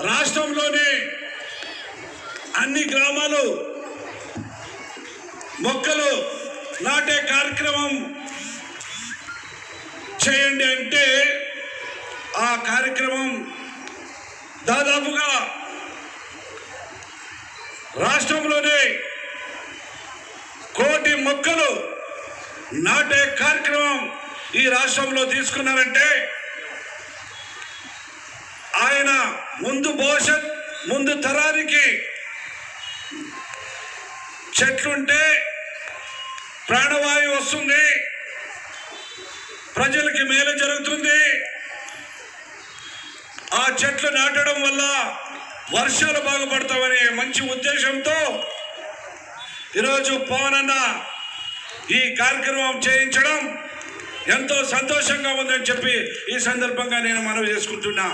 రాష్ట్రంలోని అన్ని గ్రామాలు మొక్కలు నాటే కార్యక్రమం చేయండి అంటే ఆ కార్యక్రమం దాదాపుగా రాష్ట్రంలోనే 1 కోటి మొక్కలు నాటే కార్యక్రమం ఈ రాష్ట్రంలో తీసుకున్నారంటే ఆయన ముందు తరానికి చెట్లుంటే ప్రాణవాయువు వస్తుంది, ప్రజలకి మేలు జరుగుతుంది. ఆ చెట్లు నాటడం వల్ల వర్షాలు బాగుపడతామనే మంచి ఉద్దేశంతో ఈరోజు పవన్ అన్న ఈ కార్యక్రమం చేయించడం ఎంతో సంతోషంగా ఉందని చెప్పి ఈ సందర్భంగా నేను మనవి చేసుకుంటున్నా.